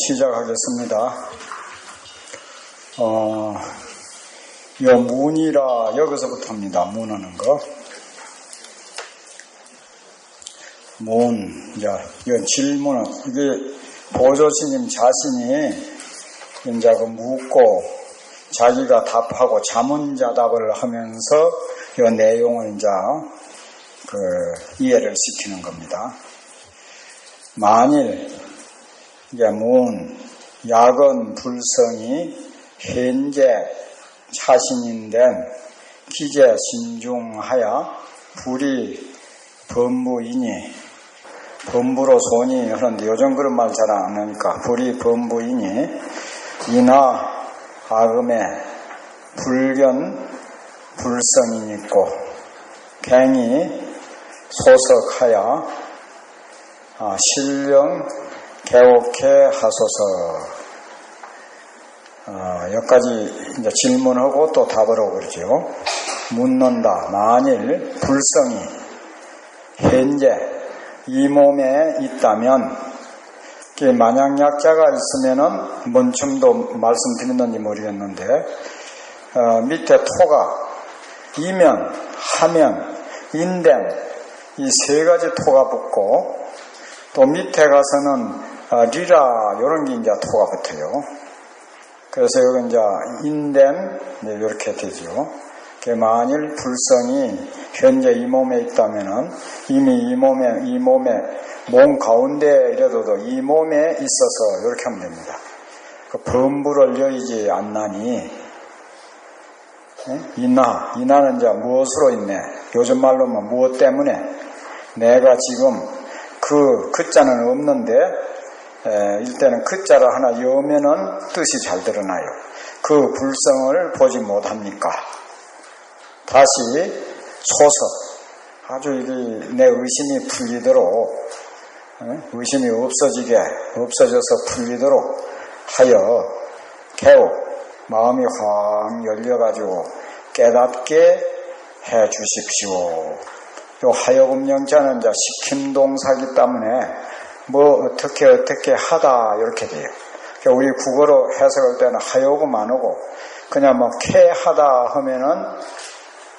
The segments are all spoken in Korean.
시작하겠습니다. 요 문이라 여기서부터입니다. 문하는 거. 문, 이 질문은, 이게 보조스님 자신이 이제 그 묻고 자기가 답하고 자문자답을 하면서 이 내용을 이제 이해를 시키는 겁니다. 만일 이게 문, 야건 불성이 현재 차신인된 기재 신중하여 불이 범부이니, 범부로 손이 하는데 요즘 그런 말 잘 안 하니까 불이 범부이니 이나 아금에 불견 불성이 있고 갱이 소석하여 신령 개옥해 하소서. 여기까지 이제 질문하고 또 답을 하고 그러죠. 묻는다. 만일 불성이 현재 이 몸에 있다면, 만약약자가 있으면은 뭔쯤도 말씀드렸는지 모르겠는데, 밑에 토가 이면, 하면, 인된 이 세 가지 토가 붙고, 또 밑에 가서는 리라 이런 게 이제 토가 붙어요. 그래서 여기 이제 인된 이렇게 되죠. 만일 불성이 현재 이 몸에 있다면은 이미 이 몸에 몸 가운데 이래도 이 몸에 있어서 이렇게 하면 됩니다. 범부를 여의지 않나니 이나는 이제 무엇으로 있네. 요즘 말로는 무엇 때문에 내가 지금 그 자는 없는데 일단은 그 자를 하나 여면은 뜻이 잘 드러나요. 그 불성을 보지 못합니까? 다시 소석, 아주 내 의심이 풀리도록, 의심이 없어져서 풀리도록 하여 개옥, 마음이 확 열려가지고 깨닫게 해 주십시오. 요 하여금영자는 이제 시킴동사기 때문에 어떻게 하다 이렇게 돼요. 우리 국어로 해석할 때는 하여금 안 오고 그냥 캐하다 하면은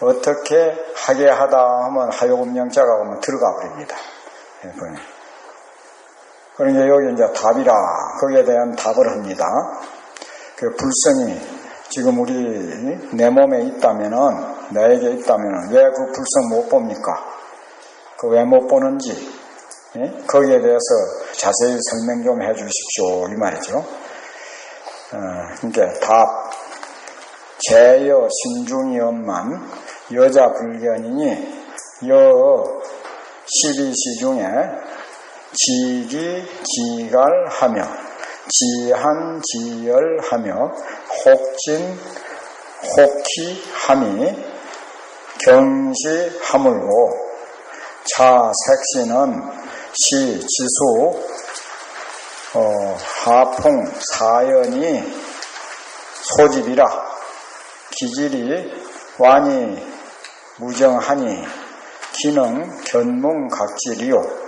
어떻게 하게 하다 하면 하여금영자가 오면 들어가 버립니다. 그러니까 여기 이제 답이라 거기에 대한 답을 합니다. 불성이 지금 우리 내 몸에 있다면은 나에게 있다면은 왜 그 불성 못 봅니까? 왜 못 보는지 거기에 대해서 자세히 설명 좀 해 주십시오 이 말이죠. 그러니까 답 제여 신중이엄만 여자 불견이니 여 12시 중에 지기지갈하며 지한지열하며 혹기함이 경시하물고 차색시는 시지수 하풍 사연이 소집이라 기질이 완이 무정하니 기능 견문각질이요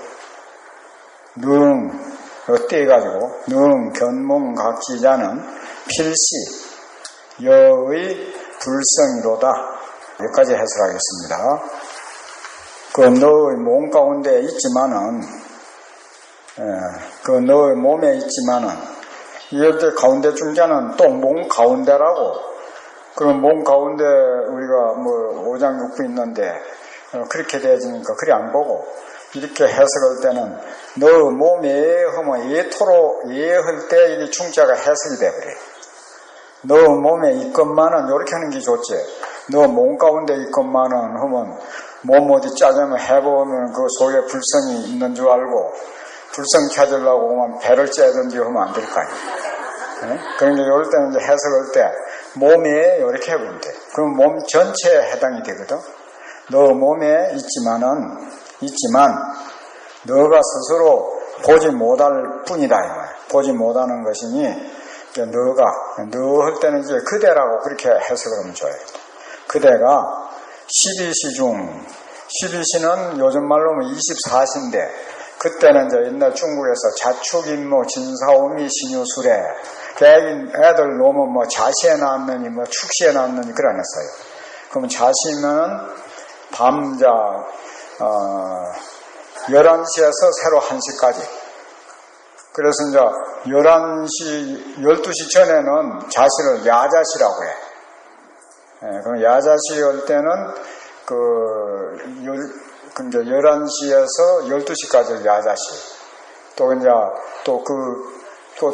떼가지고 견문각지자는 필시 여의 불성이로다. 여기까지 해설하겠습니다. 너의 몸 가운데 있지만은 너의 몸에 있지만은 이럴 가운데 중자는 또 몸 가운데라고. 그럼 몸 가운데 우리가 오장육부 있는데 그렇게 되어지니까 그리 안 보고 이렇게 해석할 때는 너 몸에 하면 예할 때 이게 중자가 해석이 돼버려요. 너 몸에 있건만은 이렇게 하는 게 좋지. 너 몸 가운데 있건만은 하면 몸 어디 짜자면 해보면 그 속에 불성이 있는 줄 알고 불성 찾으려고 하면 배를 째든지 하면 안 될 거 아니에요. 그러니까 이럴 때는 이제 해석할 때 몸에 이렇게 해보면 돼. 그럼 몸 전체에 해당이 되거든. 너 몸에 있지만 너가 스스로 보지 못할 뿐이다. 보지 못하는 것이니 너 할 때는 이제 그대라고 그렇게 해석을 하면 좋아요. 그대가 12시 중 12시는 요즘 말로 하면 24시인데 그때는 이제 옛날 중국에서 자축인모 진사오미 신유술에 애들 놓으면 뭐 자시에 낳았느니 뭐 축시에 낳았느니 그러냈어요. 그러면 자시면은 밤자 11시에서 새로 1시까지. 그래서 이제 11시, 12시 전에는 자시를 야자시라고 해. 예, 그럼 야자시 할 때는 이제 11시에서 12시까지 야자시. 또 이제 또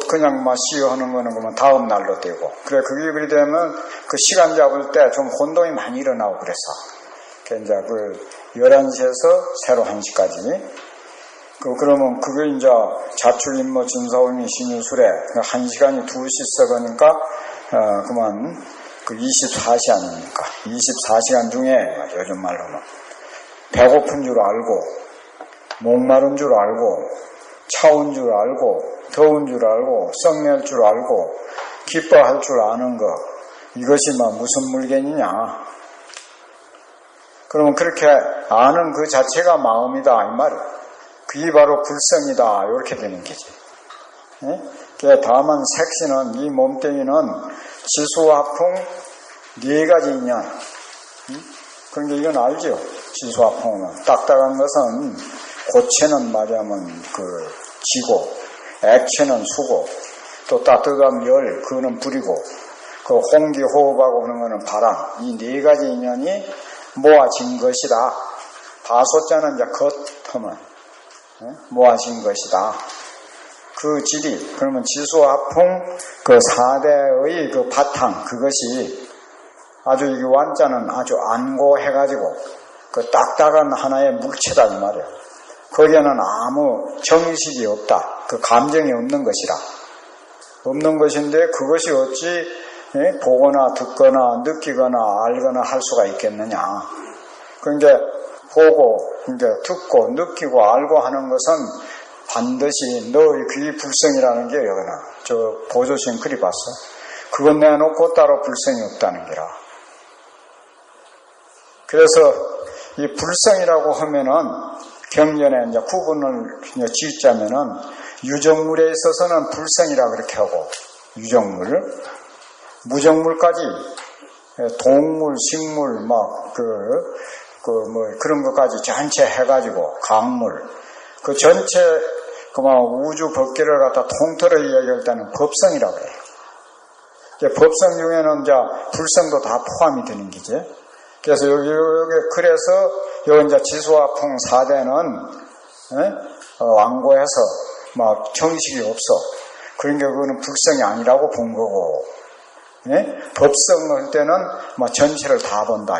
그냥 막 시하는 거는 그러면 다음 날로 되고. 그래, 그게 그리 되면 그 시간 잡을 때 좀 혼동이 많이 일어나고 그래서. 이제 11시에서 새로 1시까지. 그러면 그게 이제 자축인모 진사오미 신유술에 1시간이 2시 써가니까, 그만 24시 아닙니까? 24시간 중에 요즘 말로는 배고픈 줄 알고, 목마른 줄 알고, 차운 줄 알고, 더운 줄 알고, 썩낼 줄 알고, 기뻐할 줄 아는 거, 이것이 막 무슨 물건이냐? 그러면 그렇게 아는 그 자체가 마음이다 이 말이에요. 그게 바로 불성이다 이렇게 되는 거지. 예? 다만 색신은 이 몸뚱이는 지수화풍 4가지 인연. 그러니까 이건 알죠. 지수화풍은 딱딱한 것은 고체는 말하면 지고, 액체는 수고, 또 따뜻한 열 그거는 불이고, 그 홍기 호흡하고 그런 거는 바람. 이 4가지 인연이 모아진 것이다. 다소자는 이제 겉하면 모아진 것이다. 그 질이, 그러면 지수화풍 그 4대의 그 바탕, 그것이 아주 이 완자는 아주 안고해가지고 그 딱딱한 하나의 물체다 이 말이에요. 거기에는 아무 정식이 없다. 그 감정이 없는 것이라. 없는 것인데 그것이 어찌 보거나 듣거나 느끼거나 알거나 할 수가 있겠느냐. 그러니까 보고, 그러니까 듣고 느끼고 알고 하는 것은 반드시 너의 귀 불성이라는 게 여기나 저 보조신 그리 봤어. 그건 내놓고 따로 불성이 없다는 게라. 그래서 이 불성이라고 하면은 경전에 이제 구분을 짓자면은 유정물에 있어서는 불성이라 그렇게 하고 유정물, 무정물까지 동물, 식물 그런 것까지 전체 해가지고 강물 그 전체 우주 법계를 갖다 통틀어 이야기할 때는 법성이라고 해요. 법성 중에는 이제 불성도 다 포함이 되는 거지. 그래서 여기 그래서 여기 이제 지수화풍 4대는 완고해서 막 정식이 없어. 그러니까 그거는 불성이 아니라고 본 거고, 법성을 때는 막 전체를 다 본다.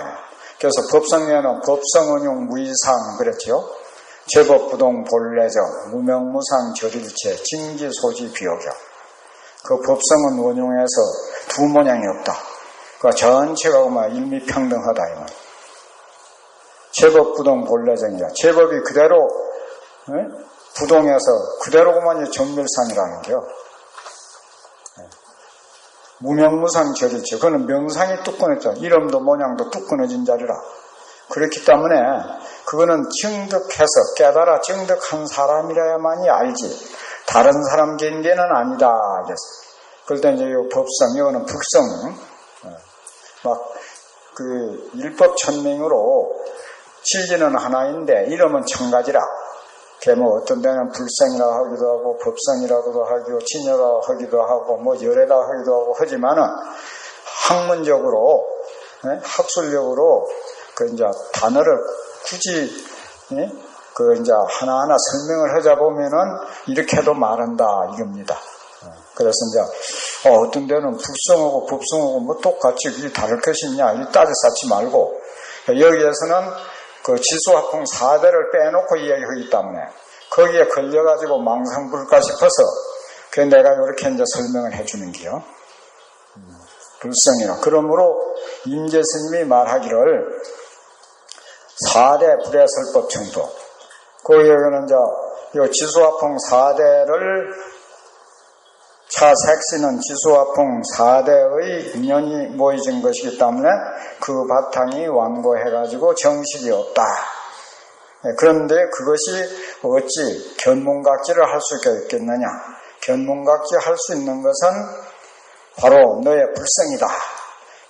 그래서 법성에는 법성은용 무이상 그랬죠. 제법부동 본래정 무명무상 절일체 징지소지 비옥경. 그 법성은 원용해서 두 모양이 없다. 그 전체가 막 일미평등하다 이 말. 제법부동 본래정이야. 제법이 그대로 부동해서 그대로만 정멸상이라는 게요. 무명무상 절일체. 그거는 명상이 뚝 끊어져. 이름도 모양도 뚝 끊어진 자리라. 그렇기 때문에 그거는 증득해서 깨달아 증득한 사람이라야만이 알지. 다른 사람 경계는 아니다. 그래서 그럴 때 이제 이 법성, 이거는 불성, 일법천명으로 실지는 하나인데 이름은 천가지라. 어떤 데는 불성이라 하기도 하고 법성이라고도 하고 진여라 하기도 하고 열애라 하기도 하고 하지만은 학문적으로 학술적으로 이제 단어를 굳이 이제 하나하나 설명을 하자 보면은 이렇게도 말한다 이겁니다. 그래서 이제 어떤 데는 불성하고 법성하고 똑같이 그게 다를 것이냐 이 따져 쌓지 말고 여기에서는 그 지수화풍 4대를 빼놓고 이야기하기 때문에 거기에 걸려가지고 망상불까 싶어서 그 내가 이렇게 이제 설명을 해주는 게요. 불성이라. 그러므로 임재 스님이 말하기를 4대 불해설법 정도. 거기에는 이제 이 지수화풍 4대를 차색시는 지수화풍 4대의 인연이 모이진 것이기 때문에 그 바탕이 완고해가지고 정식이 없다. 그런데 그것이 어찌 견문각지를 할 수가 있겠느냐? 견문각지 할 수 있는 것은 바로 너의 불성이다.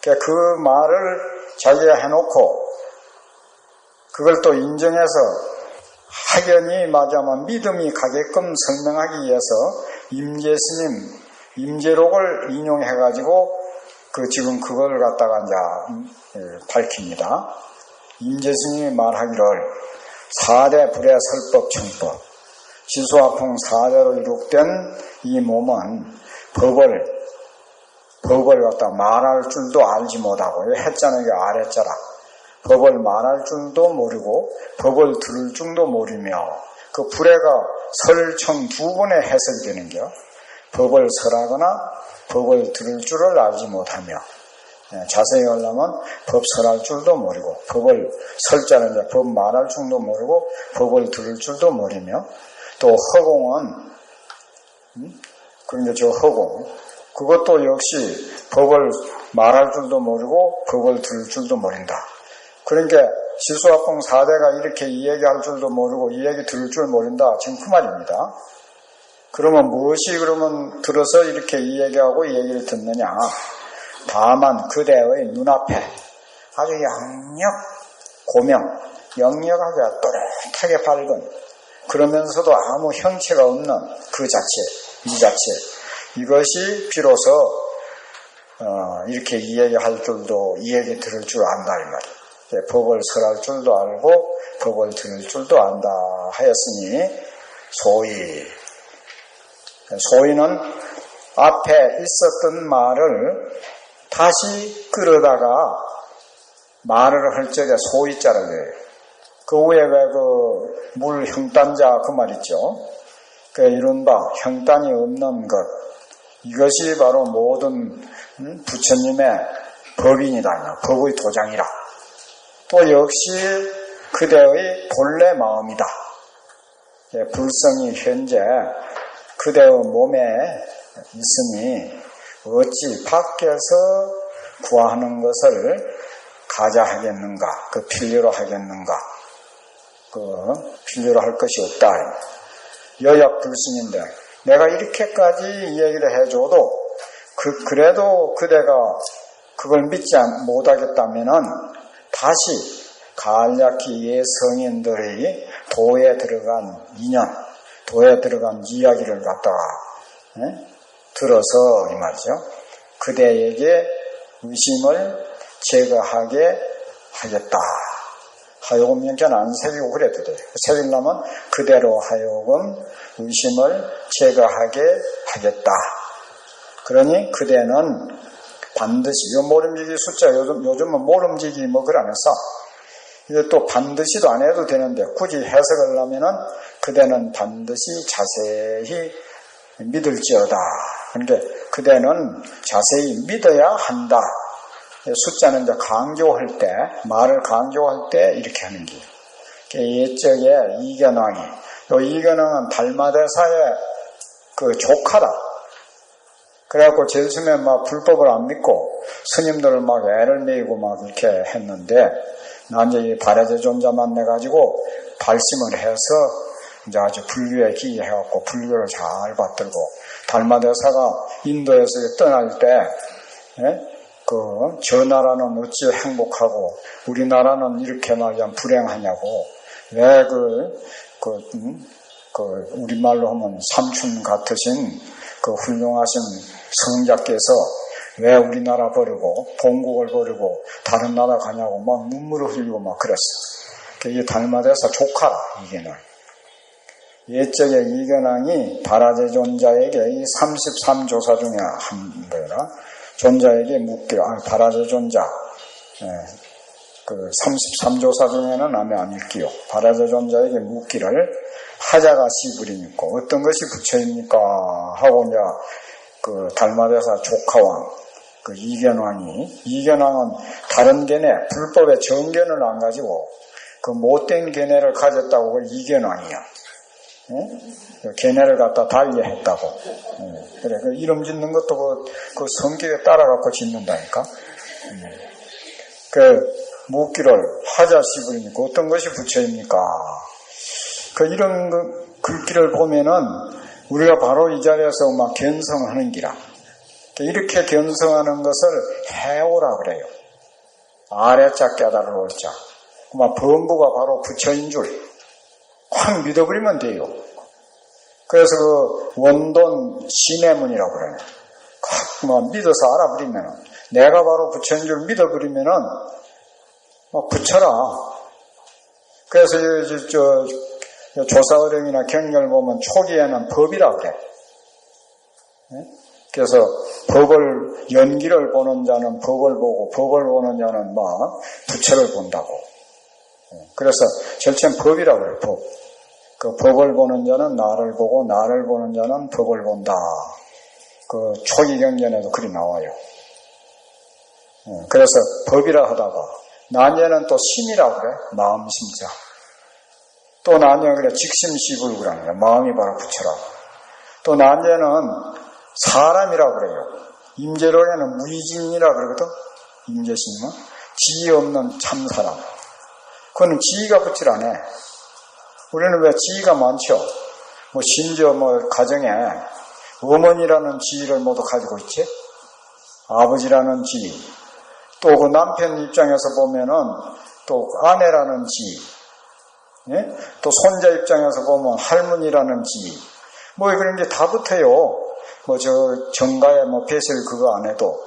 그 말을 자기가 해놓고 그걸 또 인정해서 확연히 맞아만 믿음이 가게끔 설명하기 위해서 임재스님 임재록을 인용해가지고 지금 그걸 갖다가 이제 밝힙니다. 임재스님이 말하기를 4대 불의 설법 청법 지수화풍 4대로 이룩된 이 몸은 법을 갖다 말할 줄도 알지 못하고 했잖아요. 아랫자라 법을 말할 줄도 모르고 법을 들을 줄도 모르며 그 불에가 설청 두 번에 해석이 되는겨. 법을 설하거나 법을 들을 줄을 알지 못하며 자세히 하려면 법 설할 줄도 모르고 법을 설자는 이제 법 말할 줄도 모르고 법을 들을 줄도 모르며 또 허공은 그런데 저 허공 그것도 역시 법을 말할 줄도 모르고 법을 들을 줄도 모른다. 그러니까 지수화풍 4대가 이렇게 이 얘기할 줄도 모르고 이 얘기 들을 줄 모른다. 지금 그 말입니다. 그러면 무엇이 그러면 들어서 이렇게 이 얘기하고 이 얘기를 듣느냐. 다만 그대의 눈앞에 아주 양력 고명 영력하게 또렷하게 밝은 그러면서도 아무 형체가 없는 그 자체 이 자체 이것이 비로소 이렇게 이 얘기할 줄도 이 얘기 들을 줄 안다 이 말이에요. 법을 설할 줄도 알고 법을 들을 줄도 안다 하였으니 소위는 앞에 있었던 말을 다시 끌어다가 말을 할 적에 소위자를 해요. 그 위에 왜 물 형단자 그 말 있죠. 그 이른바 형단이 없는 것 이것이 바로 모든 부처님의 법인이다. 법의 도장이라. 또 역시 그대의 본래 마음이다. 불성이 현재 그대의 몸에 있으니 어찌 밖에서 구하는 것을 가자 하겠는가? 필요로 하겠는가? 필요로 할 것이 없다. 여약 불승인데 내가 이렇게까지 이 얘기를 해줘도 그래도 그대가 그걸 믿지 못하겠다면은 다시 간략히 예성인들의 도에 들어간 인연, 도에 들어간 이야기를 갖다가 들어서 이 말이죠. 그대에게 의심을 제거하게 하겠다. 하여금 연견 안 새기고 그래도 돼요. 새기려면 그대로 하여금 의심을 제거하게 하겠다. 그러니 그대는 반드시 모름지기 숫자 요즘은 모름지기 그러면서 이게 또 반드시도 안 해도 되는데 굳이 해석을 하면은 그대는 반드시 자세히 믿을지어다. 그런데 그대는 자세히 믿어야 한다. 숫자는 이제 강조할 때, 말을 강조할 때 이렇게 하는 게. 옛적에 이견왕이, 이견왕은 달마대사의 조카다. 그래갖고 제일 처음에 불법을 안 믿고 스님들을 애를 메이고 이렇게 했는데, 난 이제 발해제존자 만나가지고 발심을 해서 이제 아주 불교에 기여해갖고 불교를 잘 받들고, 달마대사가 인도에서 떠날 때, 저 나라는 어찌 행복하고 우리나라는 이렇게 불행하냐고 왜 우리말로 하면 삼촌 같으신 훌륭하신 성자께서 왜 우리나라 버리고 본국을 버리고 다른 나라 가냐고 눈물을 흘리고 그랬어. 이게 달마대사 조카라 이게는. 옛적에 이견왕이 바라제존자에게 이 33조사 중에 한 거라. 존자에게 묻기로, 바라제존자, 33조사 중에는 아마 아닐기요. 바라제존자에게 묻기를 하자가 시부리니까 어떤 것이 부처입니까? 하고 이제 달마대사 조카왕, 이견왕은 다른 견해, 불법의 정견을 안 가지고 못된 견해를 가졌다고 그걸 이견왕이야. 걔네를 갖다 달리했다고. 그래, 이름 짓는 것도 그 성격에 따라갖고 짓는다니까. 묻기를 하자 시부리니까 어떤 것이 부처입니까? 이런 글귀를 보면은 우리가 바로 이 자리에서 막 견성하는 기라. 이렇게 견성하는 것을 해오라 그래요. 아래자 깨달을 자. 범부가 바로 부처인 줄 확 믿어버리면 돼요. 그래서 원돈 신해문이라고 그래요. 믿어서 알아버리면 내가 바로 부처인 줄 믿어버리면은 부처라. 그래서 조사어령이나 경렬 보면 초기에는 법이라 그래. 그래서 법을 연기를 보는 자는 법을 보고 법을 보는 자는 부처를 본다고. 그래서 절체는 법이라고 그래. 법. 법을 보는 자는 나를 보고 나를 보는 자는 법을 본다. 초기 경전에도 그리 나와요. 그래서 법이라 하다가 나뉘에는 또 심이라고 그래. 마음 심자. 또 나뉘에 그래. 직심시불 그러는 거야. 마음이 바로 부처라고. 또 나뉘에는 사람이라고 그래요. 임재록에는 무의진이라고 그러거든. 임재스님은 지혜 없는 참사람. 그거는 지혜가 부처라네. 우리는 왜 지혜가 많죠? 심지어 가정에 어머니라는 지혜를 모두 가지고 있지? 아버지라는 지혜. 또 그 남편 입장에서 보면은 또 아내라는 지혜. 예? 또 손자 입장에서 보면 할머니라는 지혜. 그런 게 다 붙어요. 정가에 배설 그거 안 해도.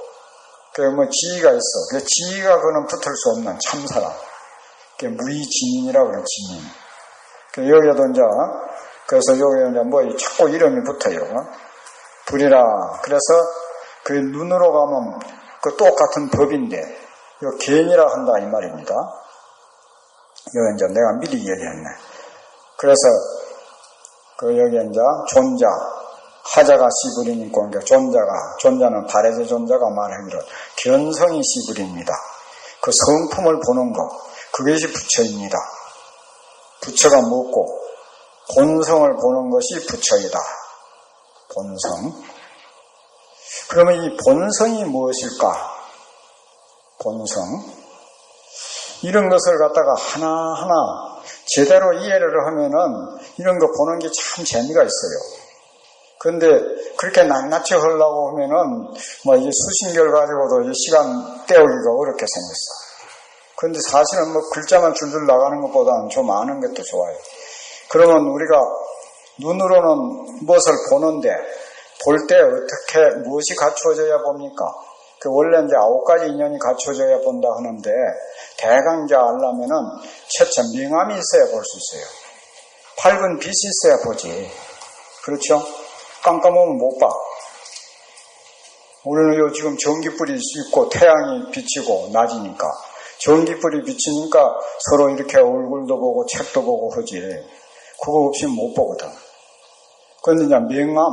지혜가 있어. 그 지혜가 그는 붙을 수 없는 참사람. 그게 무의진인이라고 그래, 진인. 여기에도 그래서 여기에 자꾸 이름이 붙어요. 불이라. 그래서 그 눈으로 가면 똑같은 법인데, 개인이라 한다, 이 말입니다. 여기 내가 미리 얘기했네. 그래서, 여기 존자, 하자가 시불이니까, 존자는 발해제 존자가 말하기를 견성이 시불입니다. 그 성품을 보는 것, 그것이 부처입니다. 부처가 묻고, 본성을 보는 것이 부처이다. 본성. 그러면 이 본성이 무엇일까? 본성. 이런 것을 갖다가 하나하나 제대로 이해를 하면은 이런 거 보는 게 참 재미가 있어요. 그런데 그렇게 낱낱이 하려고 하면은 이게 수신결 가지고도 이 시간 때우기가 어렵게 생겼어. 그런데 사실은 글자만 줄줄 나가는 것보다는 좀 아는 것도 좋아요. 그러면 우리가 눈으로는 무엇을 보는데 볼 때 어떻게 무엇이 갖추어져야 봅니까? 원래 9가지 인연이 갖추어져야 본다 하는데 대강 알려면은 첫째 명암이 있어야 볼 수 있어요. 밝은 빛이 있어야 보지. 그렇죠? 깜깜하면 못 봐. 우리는 지금 전기불이 있고 태양이 비치고 낮이니까 전기불이 비치니까 서로 이렇게 얼굴도 보고 책도 보고 하지. 그거 없이는 못 보거든. 그런데 명암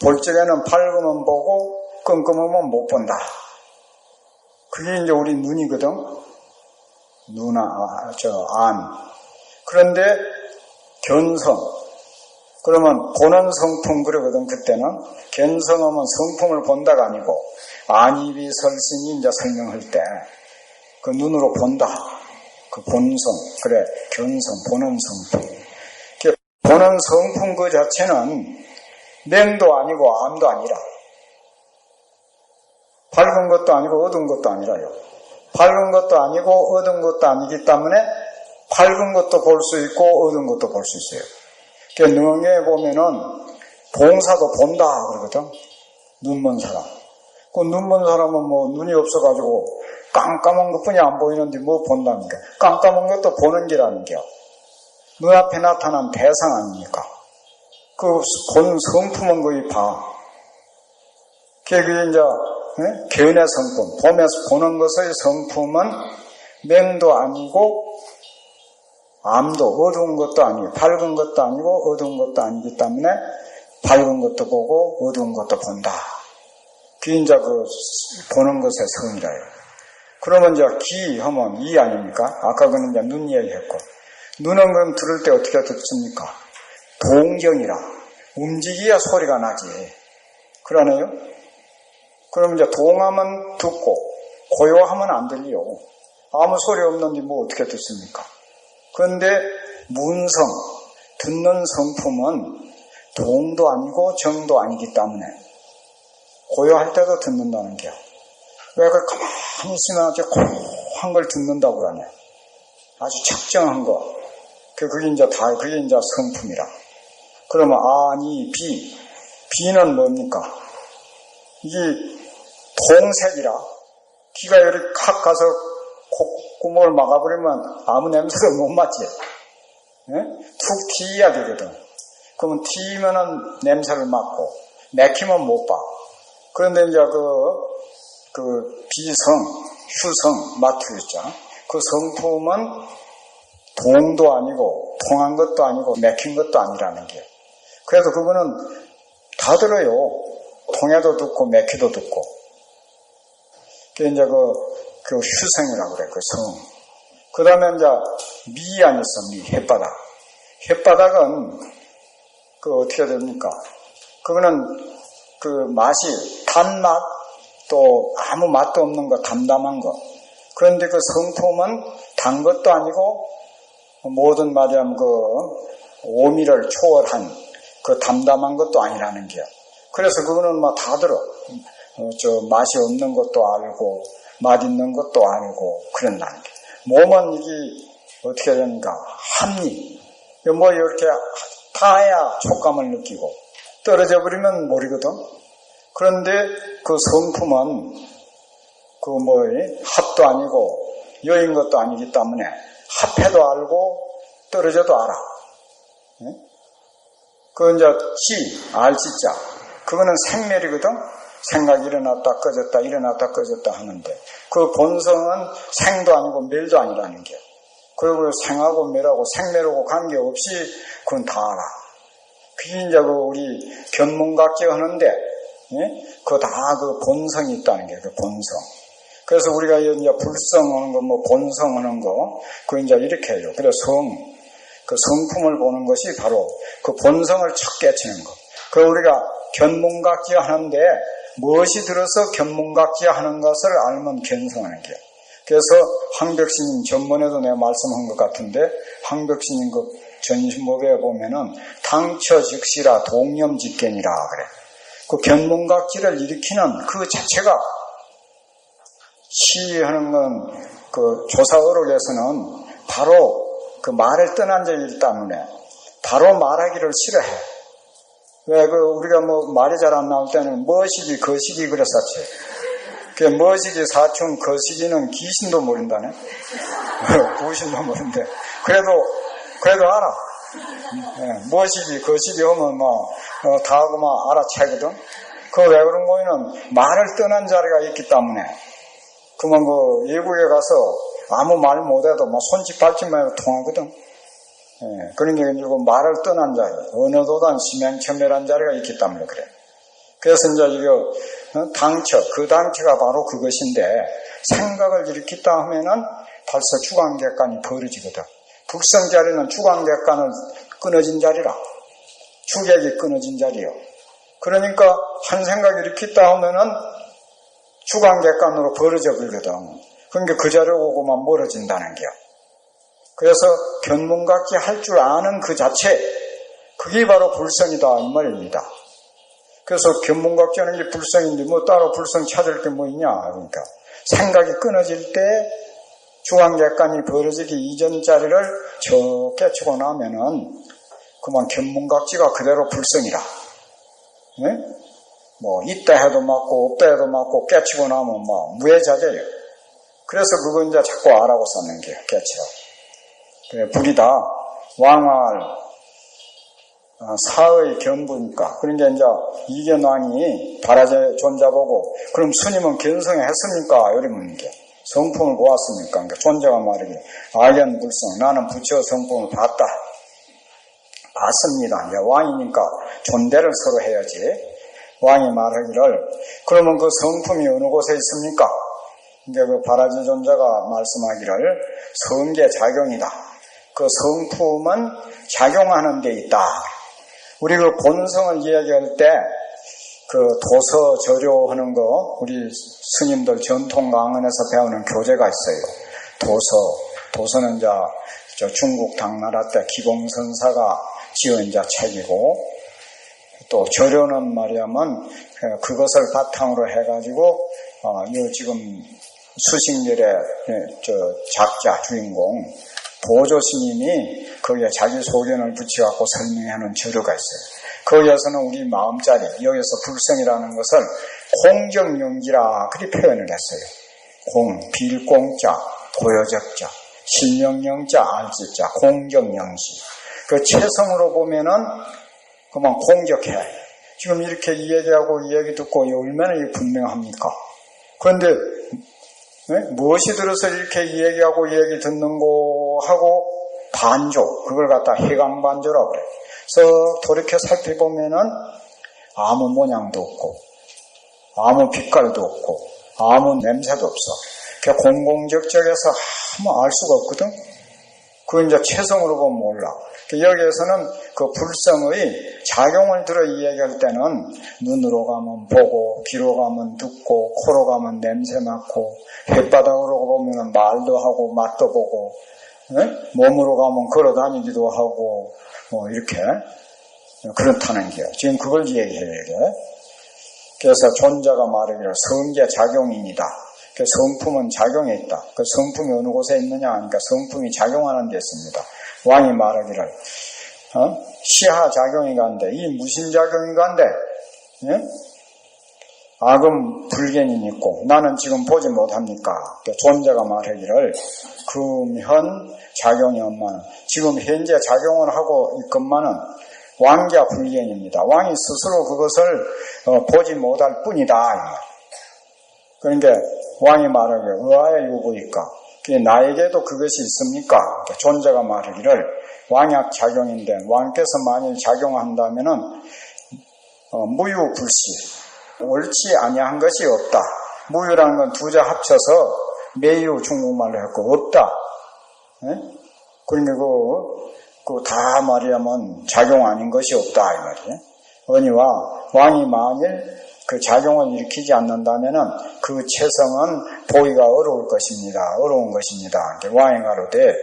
볼 적에는 밝으면 보고 끔끔하면 못 본다. 그게 우리 눈이거든. 안. 그런데 견성. 그러면 보는 성품 그러거든. 그때는 견성하면 성품을 본다가 아니고 안입이 설신이 설명할 때 그 눈으로 본다. 그 본성. 그래. 견성. 보는 성품. 보는 성품 그 자체는 맹도 아니고 암도 아니라 밝은 것도 아니고 어두운 것도 아니라요. 밝은 것도 아니고 어두운 것도 아니기 때문에 밝은 것도 볼 수 있고 어두운 것도 볼 수 있어요. 그러니까 능에 보면은 봉사도 본다 그러거든. 눈먼 사람. 그 눈먼 사람은 눈이 없어가지고 깜깜한 것뿐이 안 보이는데 본답니까? 깜깜한 것도 보는 기라는 게 눈앞에 나타난 대상 아닙니까? 본 성품은 거의 봐. 그게 견의 성품, 보는 것의 성품은 맹도 아니고 암도 어두운 것도 아니고 밝은 것도 아니고 어두운 것도 아니기 때문에 밝은 것도 보고 어두운 것도 본다. 그게 보는 것의 성이라요. 그러면 귀 하면 이 아닙니까? 아까 그는 눈 얘기했고 눈은 그럼 들을 때 어떻게 듣습니까? 동경이라 움직여야 소리가 나지. 그러네요. 그럼 동하면 듣고 고요하면 안 들려. 아무 소리 없는데 뭐 어떻게 듣습니까? 그런데 문성, 듣는 성품은 동도 아니고 정도 아니기 때문에 고요할 때도 듣는다는 게요. 왜 그 가만히 있으면 아주 고한 걸 듣는다고 그러냐. 아주 적정한 거. 그게 이제 성품이라. 그러면 아니, 비는 뭡니까? 이게 통색이라. 귀가 이렇게 칵 가서 콧구멍을 막아버리면 아무 냄새도 못 맡지. 예? 툭 튀어야 되거든. 그러면 튀면은 냄새를 맡고, 맥히면 못 봐. 그런데 이제 비성, 휴성, 마투 있잖아. 그 성품은 동도 아니고, 통한 것도 아니고, 맥힌 것도 아니라는 게. 그래서 그거는 다 들어요. 통해도 듣고, 맥히도 듣고. 그게 이제 그 휴성이라고 그래, 그 성. 그 다음에 이제 미 아니었어, 햇바닥. 햇바닥은 어떻게 됩니까? 그거는 그 맛이 단맛, 또 아무 맛도 없는 거, 담담한 거. 그런데 그 성품은 단 것도 아니고, 모든 말이면 오미를 초월한 그 담담한 것도 아니라는 게요. 그래서 그거는 막 다 들어. 맛이 없는 것도 알고, 맛 있는 것도 알고, 그런다는 게. 몸은 이게 어떻게 되는가? 합리. 뭐 이렇게 다 해야 촉감을 느끼고, 떨어져 버리면 모르거든. 그런데 그 성품은 합도 아니고, 여인 것도 아니기 때문에, 합해도 알고, 떨어져도 알아. 그 이제 알지자. 그거는 생멸이거든. 생각이 일어났다 꺼졌다 일어났다 꺼졌다 하는데 그 본성은 생도 아니고 멸도 아니라는 게. 그리고 생하고 멸하고 생멸하고 관계없이 그건 다 알아. 그게 이제 우리 견문각제 하는데 그거 다 본성이 있다는 게 그 본성. 그래서 우리가 이제 불성하는 거 본성 하는 거 그거 이제 이렇게 해요. 그래서 그 성품을 보는 것이 바로 그 본성을 척 깨치는 거. 그 우리가 견문각제 하는데 무엇이 들어서 견문각제 하는 것을 알면 견성하는 게. 그래서 황벽신님 전번에도 내가 말씀한 것 같은데 황벽신님 그 전신법에 보면은 당처즉시라 동념직견이라 그래. 그 견문각제를 일으키는 그 자체가 시하는 건 그 조사어록에서는 바로 그 말을 떠난 자이기 때문에 바로 말하기를 싫어해. 왜 우리가 말이 잘 안 나올 때는 머시기 거시기 그랬었지. 그 머시기 사춘 거시기는 귀신도 모른다네. 구신도 모른데 그래도 알아. 머시기 거시기 하면 다 하고 알아채거든. 그 왜 그런 거는 말을 떠난 자리가 있기 때문에 그만 외국에 가서 아무 말 못해도 손짓 발짓만 해도 통하거든. 그러니까 말을 떠난 자리, 언어도단 심양천멸한 자리가 있기 때문에 그래. 그래서 이제 이거 당처, 그 당처가 바로 그것인데 생각을 일으켰다 하면은 벌써 주관객관이 벌어지거든. 불성 자리는 주관객관을 끊어진 자리라. 주객이 끊어진 자리요. 그러니까 한 생각을 일으켰다 하면은 주관객관으로 벌어져 버리거든. 그러니까 그 자리로 오고만 멀어진다는 게요. 그래서 견문각제 할 줄 아는 그 자체, 그게 바로 불성이다 이 말입니다. 그래서 견문각제는 게 불성인데 따로 불성 찾을 게 뭐 있냐. 그러니까 생각이 끊어질 때 주관객관이 벌어지기 이전 자리를 저 깨치고 나면은 그만 견문각제가 그대로 불성이라. 있다 해도 맞고 없다 해도 맞고 깨치고 나면 무해자재예요. 그래서 그거 이제 자꾸 알아고 썼는 게 깨치라고. 그래, 불이다. 왕할 사의 견부니까. 그러니까 이제 이견왕이 바라제 존자보고 그럼 스님은 견성에 했습니까? 이러면 이게 성품을 보았습니까? 그러니까 존자가 말이게 악연불성 나는 부처 성품을 봤다. 봤습니다. 이제 왕이니까 존대를 서로 해야지. 왕이 말하기를 그러면 그 성품이 어느 곳에 있습니까? 이제 그 바라제 존자가 말씀하기를 성계작용이다. 그 성품은 작용하는 데 있다. 우리 그 본성을 이야기할 때 그 도서 저료하는 거 우리 스님들 전통 강언에서 배우는 교재가 있어요. 도서는 이제 저 중국 당나라 때 기공선사가 지은 이제 책이고, 또 절요는 말이야면 그것을 바탕으로 해가지고 이 지금 수식열의 저 작자 주인공 보조 스님이 거기에 자기 소견을 붙여갖고 설명하는 절요가 있어요. 거기에서는 우리 마음자리, 여기서 불성이라는 것을 공정영지라 그리 표현을 했어요. 빌공자, 고요적자, 실명영자, 알지자, 공정영지. 그 최성으로 보면은 그만 공격해. 지금 이렇게 이 얘기하고 이 얘기 듣고 얼마나 분명합니까? 그런데 무엇이 들어서 이렇게 이 얘기하고 이 얘기 듣는 거 하고 반조, 그걸 갖다 해강반조라고 그래. 그래서 돌이켜 살펴보면은 아무 모양도 없고 아무 빛깔도 없고 아무 냄새도 없어. 그냥 공공적적해서 아무 알 수가 없거든. 그건 이제 최성으로 보면 몰라. 여기에서는 그 불성의 작용을 들어 이야기할 때는 눈으로 가면 보고, 귀로 가면 듣고, 코로 가면 냄새 맡고, 햇바닥으로 보면 말도 하고, 맛도 보고, 몸으로 가면 걸어 다니기도 하고, 이렇게 그렇다는 게요. 지금 그걸 얘기해야 돼. 그래서 존자가 말하기를 성제 작용입니다. 그 성품은 작용에 있다. 그 성품이 어느 곳에 있느냐 하니까 성품이 작용하는 데 있습니다. 왕이 말하기를 시하작용이 간데 이 무신작용이 간데 악은 불견이 있고 나는 지금 보지 못합니까? 존재가 말하기를 금현 작용이 없마는 지금 현재 작용을 하고 있건만은 왕자 불견입니다. 왕이 스스로 그것을 보지 못할 뿐이다. 그러니까 왕이 말하기를 의아의 유고이까 나에게도 그것이 있습니까? 존재가 말하기를 왕약작용인데 왕께서 만일 작용한다면은 무유불시 옳지 아니한 것이 없다. 무유라는 건 두 자 합쳐서 매유 중국말로 했고 없다. 그러니까 그 다 말하면 작용 아닌 것이 없다 이 말이에요. 언니와 왕이 만일 그 작용을 일으키지 않는다면은 그 체성은 보기가 어려울 것입니다. 어려운 것입니다. 왕이 가로되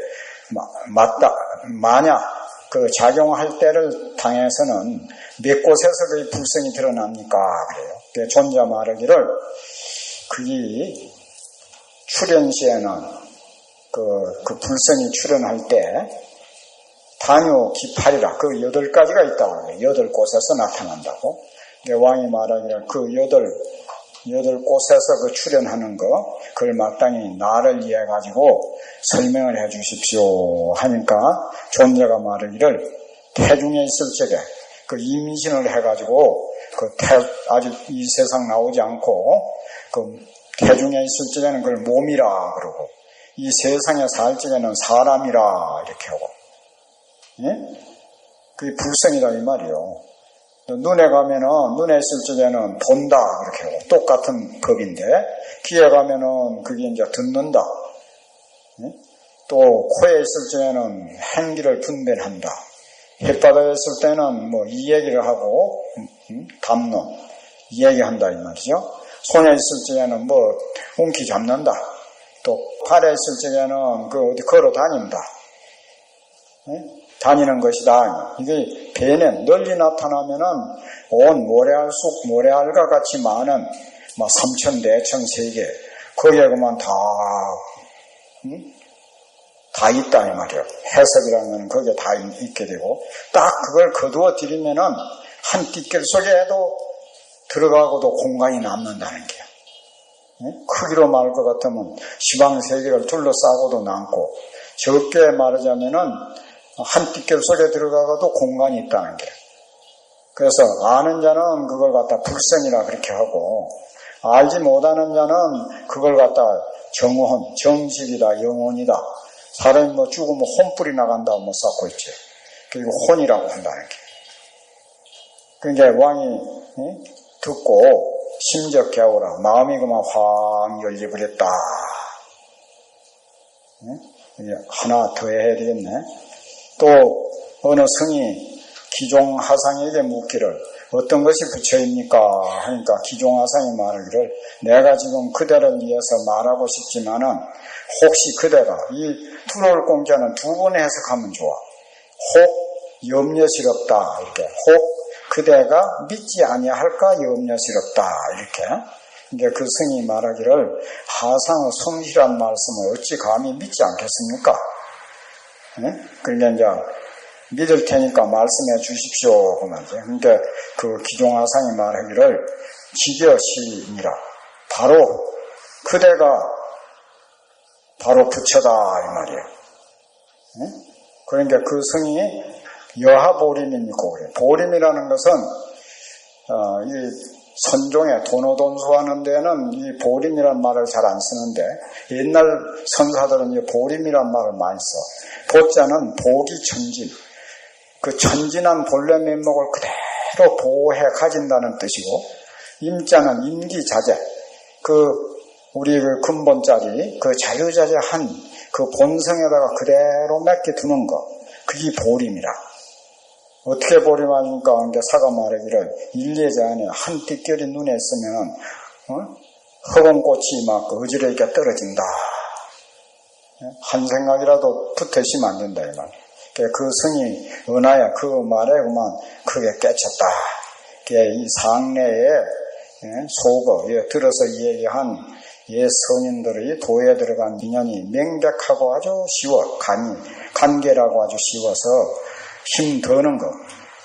맞다. 만약 그 작용할 때를 당해서는 몇 곳에서 그 불성이 드러납니까? 그래요. 존자 말하기를 그게 출현 시에는 그 불성이 출현할 때 단요 기팔이라 그 8가지가 있다고 해요. 8곳에서 나타난다고. 왕이 말하기를 그 8곳에서 그 출현하는 거, 그걸 마땅히 나를 위해 가지고 설명을 해 주십시오 하니까 존재가 말하기를 태중에 있을 적에 그 임신을 해 가지고 아직 이 세상 나오지 않고 그 태중에 있을 적에는 그걸 몸이라 그러고 이 세상에 살 적에는 사람이라 이렇게 하고 그게 불성이다 이 말이요. 눈에 가면은 눈에 있을 적에는 본다 그렇게 하고 똑같은 법인데 귀에 가면은 그게 이제 듣는다. 또 코에 있을 적에는 행기를 분별한다. 햇바닥에 있을 때는 뭐 이 얘기를 하고 담론 이 얘기한다 이 말이죠. 손에 있을 적에는 뭐 운기 잡는다. 또 팔에 있을 적에는 그 어디 걸어 다닌다. 다니는 것이다. 이게 배는 널리 나타나면은 온 모래알속 모래알과 같이 많은 막 삼천대천 세계 거기에 그만 다 있다 이 말이에요. 해석이라는 건 거기에 다 있게 되고 딱 그걸 거두어 드리면은 한 띠끌 속에도 들어가고도 공간이 남는다는 게요. 크기로 말할 것 같으면 시방 세계를 둘러싸고도 남고 적게 말하자면은 한 띠끌 속에 들어가고도 공간이 있다는 게. 그래서 아는 자는 그걸 갖다 불성이라 그렇게 하고 알지 못하는 자는 그걸 갖다 정혼, 정식이다, 영혼이다. 사람이 뭐 죽으면 혼불이 나간다고 뭐 쌓고 있지. 그리고 혼이라고 한다는 게. 그러니까 왕이 듣고 심적 개오라 마음이 그만 확 열려버렸다. 하나 더 해야 되겠네. 또 어느 성이 기종하상에게 묻기를 어떤 것이 부처입니까? 하니까 기종화상이 말하기를 내가 지금 그대를 위해서 말하고 싶지만은 혹시 그대가 이 두로울 공자는 두 번 해석하면 좋아. 혹 염려스럽다 이렇게 혹 그대가 믿지 아니할까 염려스럽다 이렇게. 이제 그 승이 말하기를 하상의 성실한 말씀을 어찌 감히 믿지 않겠습니까? 네? 그러니까 이제 믿을 테니까 말씀해 주십시오 그러면서. 그러니까 그 기종하상이 말하기를 기겨시니라 바로 그대가 바로 부처다 이 말이에요. 네? 그러니까 그 성이 여하보림이니까 그래. 보림이라는 것은 이 선종에 도노돈수하는 데는 이 보림이란 말을 잘 안 쓰는데 옛날 선사들은 이 보림이란 말을 많이 써. 보자는 보기천진. 그 천진한 본래 면목을 그대로 보호해 가진다는 뜻이고 임자는 임기자재. 우리 그 근본자리 그 자유자재한 그 본성에다가 그대로 맡겨 두는 거. 그게 보림이라. 어떻게 보림하니까 사가 말하기를 일리제 안에 한 띠결이 눈에 있으면 허공꽃이 막 어지럽게 떨어진다. 한 생각이라도 붙어 있으면 안 된다 이 말. 그 성이 은하야 그 말에 그만 크게 깨쳤다. 이 상내에 속어 들어서 얘기한 성인들의 도에 들어간 인연이 명백하고 아주 쉬워 간계라고 아주 쉬워서 힘 드는 거.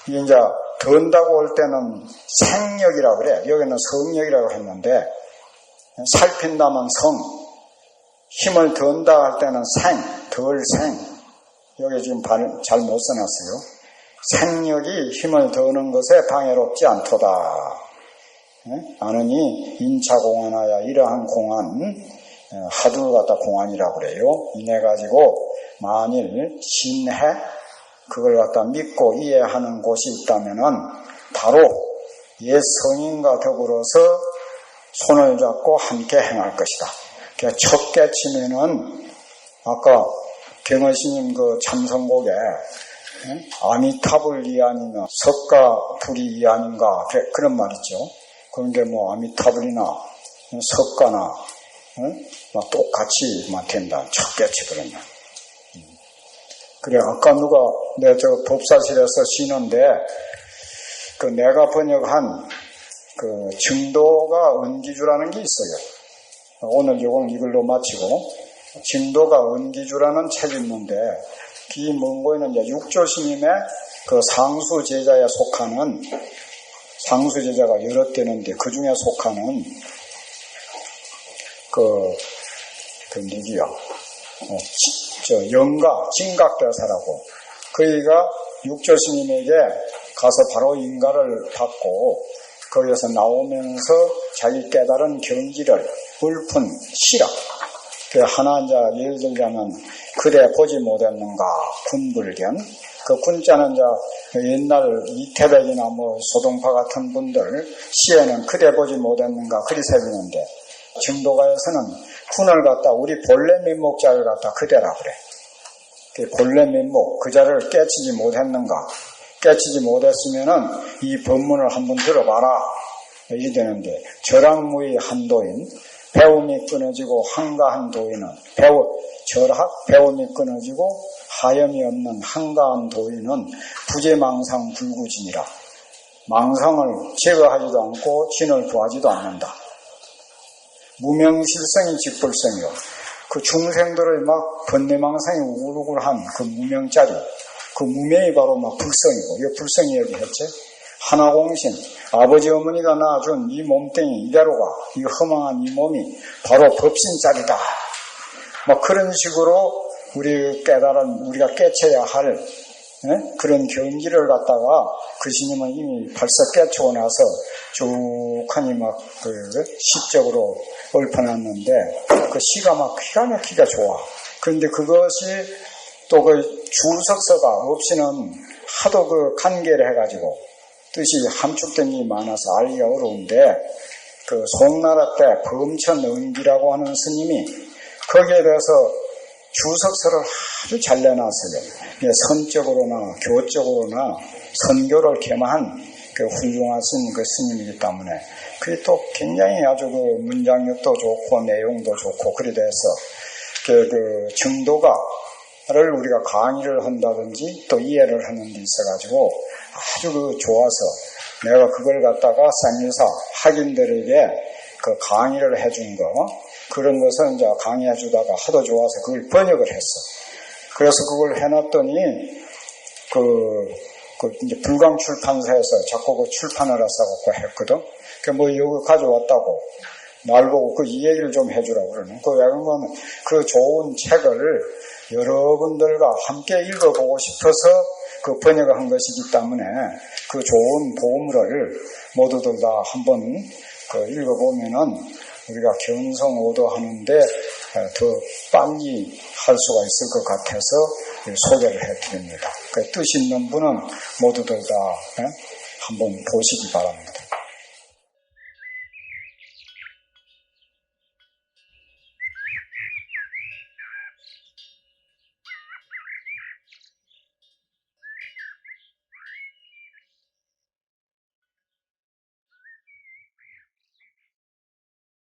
이제 든다고 할 때는 생력이라고 그래. 여기는 성력이라고 했는데 살핀다면 성. 힘을 든다 할 때는 덜생. 여기 지금 잘 못 써놨어요. 생력이 힘을 드는 것에 방해롭지 않도다. 아느니 인차공안하야 이러한 공안 하두를 갖다 공안이라고 그래요. 이래 가지고 만일 신해 그걸 갖다 믿고 이해하는 곳이 있다면은 바로 옛 성인과 더불어서 손을 잡고 함께 행할 것이다. 그러니까 첫 깨치면은 아까 경허스님 그 참선곡에 아미타불이 아니면 석가불이 이 아닌가 그런 말 있죠. 그런데 뭐 아미타불이나 석가나 똑같이 된다. 첫 깨치 그러면. 그래, 아까 누가, 법사실에서 쉬는데, 내가 번역한, 증도가 은기주라는 게 있어요. 오늘 이건 이걸로 마치고, 증도가 은기주라는 책이 있는데, 이 문고에는 이제 육조스님의 상수 제자에 속하는, 상수 제자가 여러 되는데, 그 중에 속하는, 누구야? 영가, 진각대사라고 그이가 육조스님에게 가서 바로 인가를 받고 거기에서 나오면서 자기 깨달은 경지를 읊은 시라. 하나 이제 예를 들자면 그대 보지 못했는가 군불견. 그 군자는 이제 옛날 이태백이나 소동파 같은 분들 시에는 그대 보지 못했는가 그리 새기는데 증도가에서는 군을 갖다 우리 본래 면목자를 갖다 그대라 그래. 그 본래 면목 그 자를 깨치지 못했는가? 깨치지 못했으면은 이 법문을 한번 들어봐라. 이게 되는데 절학무의 한도인 배움이 끊어지고 한가한 도인은 배움이 끊어지고 하염이 없는 한가한 도인은 부재망상 불구진이라. 망상을 제거하지도 않고 진을 구하지도 않는다. 무명실성이 직불성이요. 그 중생들의 막 번뇌망상이 우글우글한 그 무명짜리, 그 무명이 바로 막 불성이고, 이 불성이 얘기했지. 하나공신, 아버지 어머니가 낳아준 이 몸뚱이 이대로가, 이 허망한 이 몸이 바로 법신짜리다. 막 그런 식으로 우리가 깨쳐야 할 그런 경지를 갖다가 그 스님은 이미 벌써 깨치고 나서 쭉하니 막 시적으로 읊어놨는데 그 시가 막 기가 막히게 좋아. 그런데 그것이 또 그 주석서가 없이는 하도 그 간계를 해가지고 뜻이 함축된 게 많아서 알기가 어려운데 그 송나라 때 범천은기라고 하는 스님이 거기에 대해서 주석서를 아주 잘 내놨어요. 선적으로나 교적으로나 선교를 겸한 그 훌륭하신 그 스님이기 때문에 그게 또 굉장히 아주 그 문장력도 좋고 내용도 좋고 그래 돼서 그 증도가를 우리가 강의를 한다든지 또 이해를 하는 데 있어가지고 아주 그 좋아서 내가 그걸 갖다가 쌍유사 학인들에게 그 강의를 해준 거 그런 것을 이제 강의해 주다가 하도 좋아서 그걸 번역을 했어. 그래서 그걸 해놨더니 그 이제 불광 출판사에서 자꾸 그 출판을 하자고 했거든. 그 뭐 여기 가져왔다고 날 보고 그 이 얘기를 좀 해주라고 그러네. 그 왜냐면 그 좋은 책을 여러분들과 함께 읽어보고 싶어서 그 번역을 한 것이기 때문에 그 좋은 보물을 모두들 다 한번 그 읽어보면은 우리가 견성오도하는데 더 빨리 할 수가 있을 것 같아서 소개를 해드립니다. 그 뜻 있는 분은 모두들 다 한번 보시기 바랍니다.